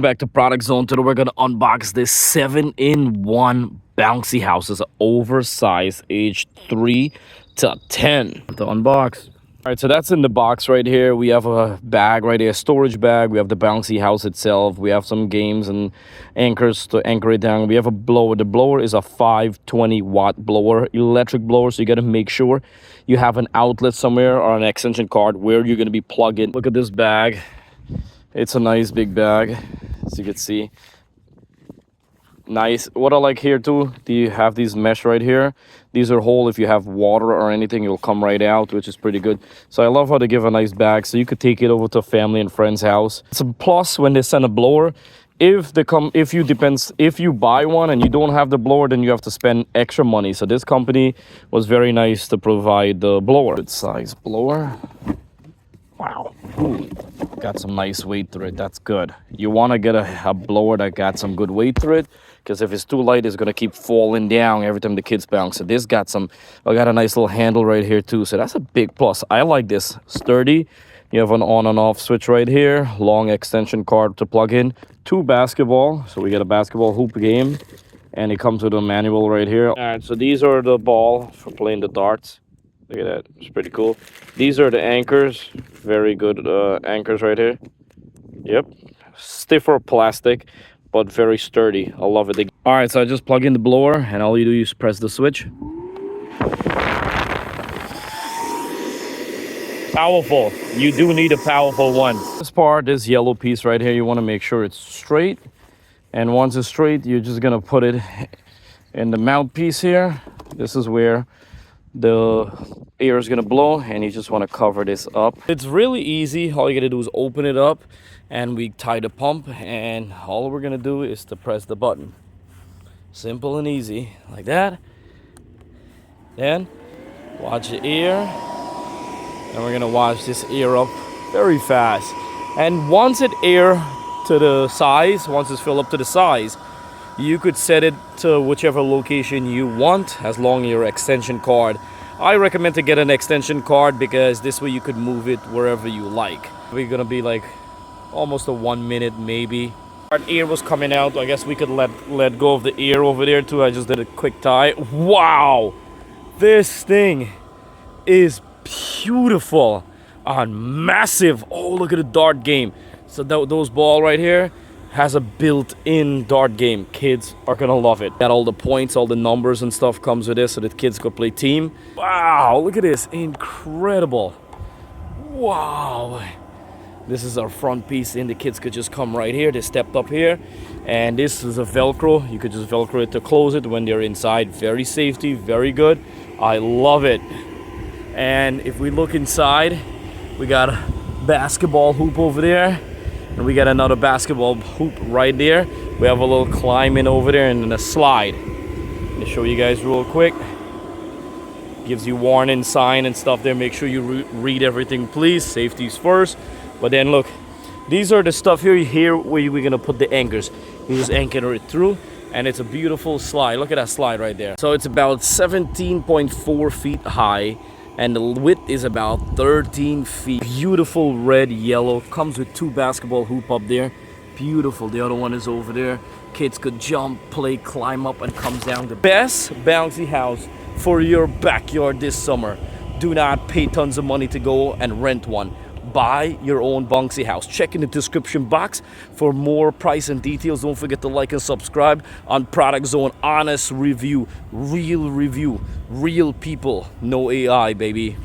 Back to Product Zone. Today we're gonna unbox this 7-in-1 bouncy house. It's an oversized age 3 to 10 to unbox. All right, so that's in the box right here. We have a bag right here, storage bag. We have the bouncy house itself. We have some games and anchors to anchor it down. We have a blower. The blower is a 520 watt blower, electric blower. So you got to make sure you have an outlet somewhere or an extension cord where you're going to be plugging. Look at this bag. It's a nice big bag, as you can see. Nice. What I like here too, do you have these mesh right here? These are whole. If you have water or anything, it'll come right out, which is pretty good. So I love how they give a nice bag, so you could take it over to a family and friend's house. It's a plus when they send a blower. If you buy one and you don't have the blower, then you have to spend extra money. So this company was very nice to provide the blower. Good size blower. Wow. Ooh, got some nice weight to it. That's good. You want to get a blower that got some good weight to it, because if it's too light, it's going to keep falling down every time the kids bounce. So this got a nice little handle right here too. So that's a big plus. I like this. Sturdy. You have an on and off switch right here. Long extension cord to plug in. 2 basketball. So we get a basketball hoop game. And it comes with a manual right here. All right, so these are the ball for playing the darts. Look at that. It's pretty cool. These are the anchors. Very good anchors right here. Yep. Stiffer plastic, but very sturdy. I love it. All right, so I just plug in the blower, and all you do is press the switch. Powerful. You do need a powerful one. This part, this yellow piece right here, you want to make sure it's straight. And once it's straight, you're just going to put it in the mouthpiece here. This is where the air is gonna blow, and you just want to cover this up. It's really easy. All you gotta do is open it up, and we tie the pump, and all we're gonna do is to press the button. Simple and easy, like that. Then watch the air, and we're gonna watch this air up very fast. And once it air to the size, once it's filled up to the size, you could set it to whichever location you want, as long as your extension cord. I recommend to get an extension cord, because this way you could move it wherever you like. We're gonna be like almost a 1 minute maybe. Our air was coming out. I guess we could let go of the air over there too. I just did a quick tie. Wow, this thing is beautiful and massive. Oh, look at the dart game. So those ball right here has a built-in dart game. Kids are gonna love it. Got all the points, all the numbers and stuff comes with this, so that kids could play team. Wow, look at this. Incredible. Wow. This is our front piece, and the kids could just come right here. They stepped up here, and this is a Velcro. You could just Velcro it to close it when they're inside. Very safety, very good. I love it. And if we look inside, we got a basketball hoop over there. And we got another basketball hoop right there. We have a little climb in over there, and then a slide. Let me show you guys real quick. Gives you warning sign and stuff there. Make sure you read everything, please. Safety's first. But then look, these are the stuff here where we're gonna put the anchors. You just anchor it through, and it's a beautiful slide. Look at that slide right there. So it's about 17.4 feet high, and the width is about 13 feet. Beautiful red, yellow. Comes with 2 basketball hoop up there. Beautiful. The other one is over there. Kids could jump, play, climb up, and come down. The best bouncy house for your backyard this summer. Do not pay tons of money to go and rent one. Buy your own bouncy house. Check in the description box for more price and details. Don't forget to like and subscribe on Product Zone. Honest review, real people, no AI, baby.